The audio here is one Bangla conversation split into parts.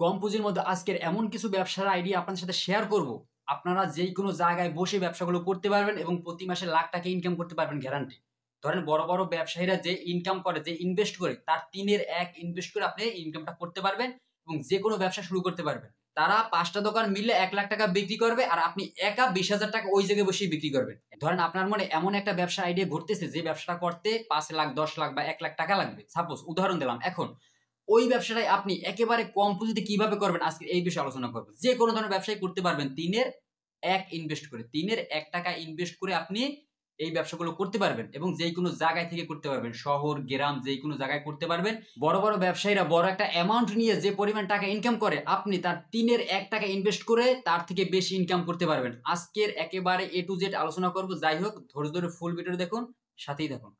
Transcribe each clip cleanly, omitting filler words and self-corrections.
কম পুঁজির মধ্যে আজকের এমন কিছু ব্যবসার আইডিয়া আপনাদের সাথে শেয়ার করব। আপনারা যেকোনো জায়গায় বসে ব্যবসাগুলো করতে পারবেন এবং প্রতি মাসে লাখ টাকা ইনকাম করতে পারবেন গ্যারান্টি। ধরেন বড়, বড় ব্যবসায়ীরা যে ইনকাম করে, যে ইনভেস্ট করে তার ৩ এর ১ ইনভেস্ট করে আপনি ইনকামটা করতে পারবেন এবং যেকোনো ব্যবসা শুরু করতে পারবেন। তারা ৫ টা দোকান মিলে ৳১,০০,০০০ বিক্রি করবে আর আপনি একা ৳২০,০০০ ওই জায়গায় বসেই বিক্রি করবেন। ধরেন আপনার মনে এমন একটা ব্যবসার আইডিয়া ঘুরতেছে যে ব্যবসাটা করতে ৫ লাখ, ১০ লাখ বা ৳১,০০,০০০ লাগবে। সাপোজ উদাহরণ দিলাম। এখন ওই ব্যবসাটাই আপনি একেবারে কম পুঁজিতে কিভাবে করবেন আজকে এই বিষয়ে আলোচনা করব। যেকোনো ধরনের ব্যবসায় করতে পারবেন ৩ এর ১ ইনভেস্ট করে। ৩ এর ৳১ ইনভেস্ট করে আপনি এই ব্যবসাগুলো করতে পারবেন এবং যেকোনো জায়গায় থেকে করতে পারবেন। শহর, গ্রাম যেকোনো জায়গায় করতে পারবেন। বড়, বড় ব্যবসায়ীরা বড় একটা অ্যামাউন্ট নিয়ে যে পরিমাণ টাকা ইনকাম করে, আপনি তার ৩ এর ৳১ ইনভেস্ট করে তার থেকে বেশি ইনকাম করতে পারবেন। আজকের একেবারে A to Z আলোচনা করব। যাই হোক ধৈর্য ধরে ফুল ভিডিওটা দেখুন, সাথেই থাকুন।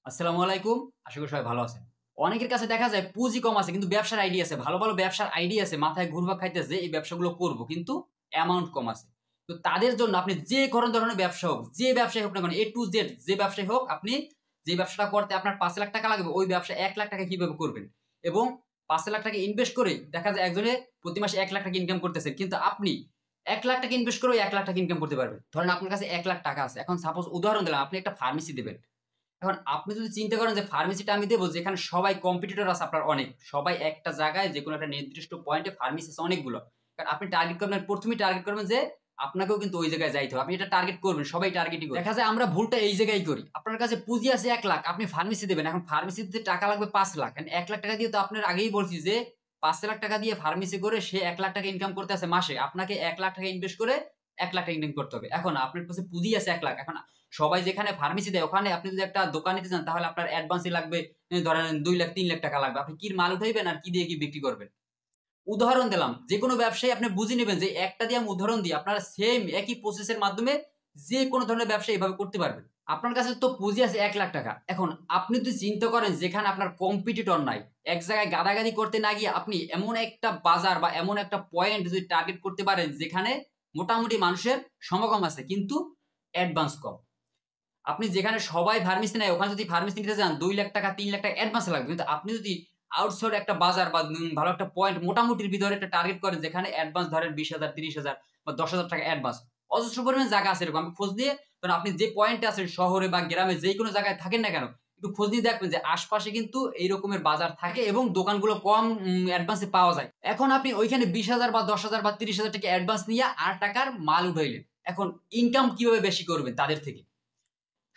আসসালামু আলাইকুম। আশা করি সবাই ভালো আছেন। অনেকের কাছে দেখা যায় পুঁজি কম আছে কিন্তু ব্যবসার আইডিয়া আছে। ভালো, ভালো ব্যবসার আইডিয়া আছে। মাথায় ঘুরপাক খাইতেছে এই ব্যবসাগুলো করব কিন্তু অ্যামাউন্ট কম আছে। তো তাদের জন্য আপনি যে কোন ধরনের ব্যবসা হোক, যে ব্যবসাই হোক না কেন A to Z যে ব্যবসাই হোক, আপনি যে ব্যবসাটা করতে আপনার ৳৫,০০,০০০ লাগবে ওই ব্যবসা ৳১,০০,০০০ কিভাবে করবেন? এবং ৳৫,০০,০০০ ইনভেস্ট করে দেখা যায় একজনে প্রতি মাসে ৳১,০০,০০০ ইনকাম করতেছে। কিন্তু আপনি ৳১,০০,০০০ ইনভেস্ট করেও ৳১,০০,০০০ ইনকাম করতে পারবেন। ধরেন আপনার কাছে ৳১,০০,০০০ আছে। এখন সাপোজ উদাহরণ দিলাম আপনি একটা ফার্মেসি দিবেন। এখন আপনি যদি চিন্তা করেন যে ফার্মেসিটা আমি দেব যেখানে সবাই কম্পিটিটর আছে আপনার অনেক। সবাই একটা জায়গায় যেকোনো একটা নির্দিষ্ট পয়েন্টে ফার্মেসি আছে অনেকগুলো। কারণ আপনি টার্গেট করবেন ১ম এই টার্গেট করবেন যে আপনাকেও কিন্তু ওই জায়গায় যাইতে হবে। আপনি এটা টার্গেট করবেন, সবাই টার্গেটই করে। দেখা যায় আমরা ভুলটা এই জায়গায় করি। আপনার কাছে পুঁজি আছে ১,০০,০০০ আপনি ফার্মেসি দিবেন। এখন ফার্মেসিতে টাকা লাগবে ৫,০০,০০০ এখন ৳১,০০,০০০ দিয়ে তো আপনার আগেই বলছি যে ৳৫,০০,০০০ দিয়ে ফার্মেসি করে সে ৳১,০০,০০০ ইনকাম করতেছে মাসে। আপনাকে ৳১,০০,০০০ ইনভেস্ট করে ৳১,০০,০০০ ইনকাম করতে হবে। এখন আপনার কাছে পুঁজি আছে ১,০০,০০০ এখন সবাই যেখানে ফার্মেসি দেয় ওখানে আপনি যদি একটা দোকান নিতে যান তাহলে আপনার অ্যাডভান্সই লাগবে ধরেন ৳২,০০,০০০ ৳৩,০০,০০০ লাগবে। আপনি কি মাল উঠাইবেন আর কি দিয়ে কি বিক্রি করবেন? উদাহরণ দিলাম। যেকোনো ব্যবসায়ী আপনি বুঝে নিবেন যে একটা দিয়ে আমি উদাহরণ দিই আপনারা সেম একই প্রসেস এর মাধ্যমে যেকোনো ধরনের ব্যবসা এভাবে করতে পারবেন। আপনার কাছে তো পুঁজি আছে ৳১,০০,০০০ এখন আপনি যদি চিন্তা করেন যেখানে আপনার কম্পিটিটর নাই, এক জায়গায় গাদাগাদি করতে না গিয়ে আপনি এমন একটা বাজার বা এমন একটা পয়েন্ট যদি টার্গেট করতে পারেন যেখানে মোটামুটি মানুষের সমাগম আছে কিন্তু অ্যাডভান্স কম। আপনি যেখানে সবাই ফার্মেসি নেয় ওখানে যদি ফার্মেসি নিতে যান ৳২,০০,০০০ ৳৩,০০,০০০ অ্যাডভান্স লাগবে। কিন্তু আপনি যদি আউটসোর্স একটা বাজার বা ভালো একটা পয়েন্ট মোটামুটির ভিতরে একটা টার্গেট করেন যেখানে অ্যাডভান্স ধরেন ২০,০০০, ৩০,০০০ বা ৳১০,০০০ অ্যাডভান্স। অজস্র পরিমাণ জায়গা আছে এরকম। আমি খোঁজ দিয়ে ধরেন আপনি যে পয়েন্টে আছেন শহরে বা গ্রামে যেকোনো জায়গায় থাকেন না কেন, একটু খোঁজ নিয়ে দেখবেন যে আশপাশে কিন্তু এই রকমের বাজার থাকে এবং দোকানগুলো কম অ্যাডভান্সে পাওয়া যায়। এখন আপনি ওইখানে ২০,০০০ বা ১০,০০০ বা ৩০,০০০ টাকা অ্যাডভান্স নিয়ে ৳৮ মাল উঠাইলেন। এখন ইনকাম কিভাবে বেশি করবেন তাদের থেকে?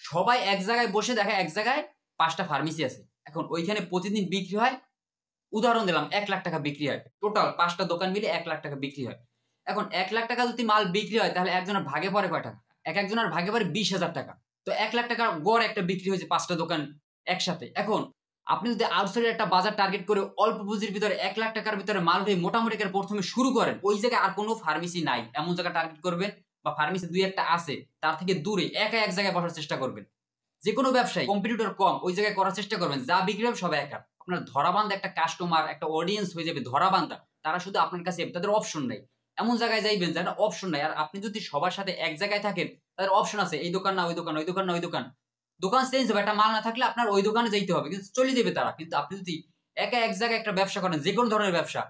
সবাই এক জায়গায় বসে দেখে এক জায়গায় ৫ টা ফার্মেসি আছে। এখন ওইখানে প্রতিদিন বিক্রি হয়, উদাহরণ দিলাম ৳১,০০,০০০ বিক্রি হয়। টোটাল ৫ টা দোকান মিলে ৳১,০০,০০০ বিক্রি হয়। এখন ৳১,০০,০০০ যদি মাল বিক্রি হয় তাহলে একজনের ভাগে পড়ে কয় টাকা? একেকজনের ভাগে পড়ে ৳২০,০০০। তো ৳১,০০,০০০ গড় একটা বিক্রি হয়েছে ৫ টা দোকান একসাথে। এখন আপনি যদি আউটসাইডের একটা বাজার টার্গেট করে অল্প পুঁজির ভিতরে ৳১,০০,০০০ ভিতরে মাল উঠিয়ে মোটামুটি করে ১ম এ শুরু করেন, ওই জায়গায় আর কোন ফার্মেসি নাই। এমন জায়গা টার্গেট করবেন বা ফার্মেসি ২-১ টা আছে, তার থেকে দূরে একা এক জায়গায় বসার চেষ্টা করবেন। যেকোনো ব্যবসায় কম্পিটিটর কম ওই জায়গায় করার চেষ্টা করবেন। যা বিক্রি হবে সব একা। আপনার ধরাবাঁধা একটা কাস্টমার, একটা অডিয়েন্স হয়ে যাবে ধরাবাঁধা। তারা শুধু আপনার কাছে তাদের অপশন নাই। এমন জায়গায় যাইবেন যেখানে অপশন নাই। আর আপনি যদি সবার সাথে এক জায়গায় থাকেন, তাদের অপশন আছে। এই দোকান না ওই দোকান, ওই দোকান না ওই দোকান। দোকান চেঞ্জ হবে। একটা মাল না থাকলে আপনার ওই দোকানে যাইতে হবে। কিন্তু চলে যাবে তারা। কিন্তু আপনি যদি একা এক জায়গায় একটা ব্যবসা করেন, যেকোনো ধরনের ব্যবসা,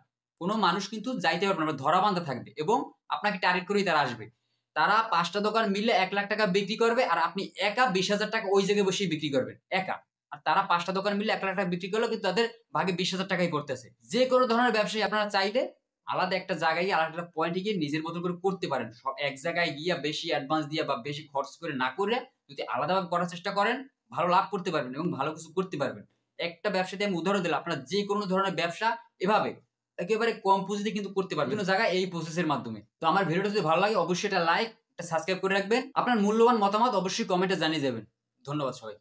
কোন মানুষ কিন্তু যাইতে পারবে না। ধরাবাঁধা থাকবে এবং আপনাকে টার্গেট করেই তারা আসবে। তারা ৫ টা দোকান মিলে ৳১,০০,০০০ বিক্রি করবে আর আপনি একা ৳২০,০০০ ওই জায়গায় বসেই বিক্রি করবেন। একা। আর তারা ৫ টা দোকান মিলে ৳১,০০,০০০ বিক্রি করলেও কিন্তু তাদের ভাগে ৳২০,০০০ ই পড়তেছে। যেকোনো ধরনের ব্যবসায়ী আপনারা চাইলে আলাদা একটা জায়গায় আলাদা একটা পয়েন্টে গিয়ে নিজের মতো করে করতে পারেন। এক জায়গায় গিয়া বেশি অ্যাডভান্স দিয়া বা বেশি খরচ করে না করে যদি আলাদাভাবে করার চেষ্টা করেন, ভালো লাভ করতে পারবেন এবং ভালো কিছু করতে পারবেন। একটা ব্যবসাতে আমি উদাহরণ দিলাম। আপনারা যেকোনো ধরনের ব্যবসা এভাবে একেবারে কম পুঁজিতে কিন্তু করতে পারবেন। বিভিন্ন জায়গায় এই প্রসেস এর মাধ্যমে। তো আমার ভিডিওটা যদি ভালো লাগে অবশ্যই এটা লাইক, এটা সাবস্ক্রাইব করে রাখবেন। আপনার মূল্যবান মতামত অবশ্যই কমেন্টে জানিয়ে যাবেন। ধন্যবাদ সবাইকে।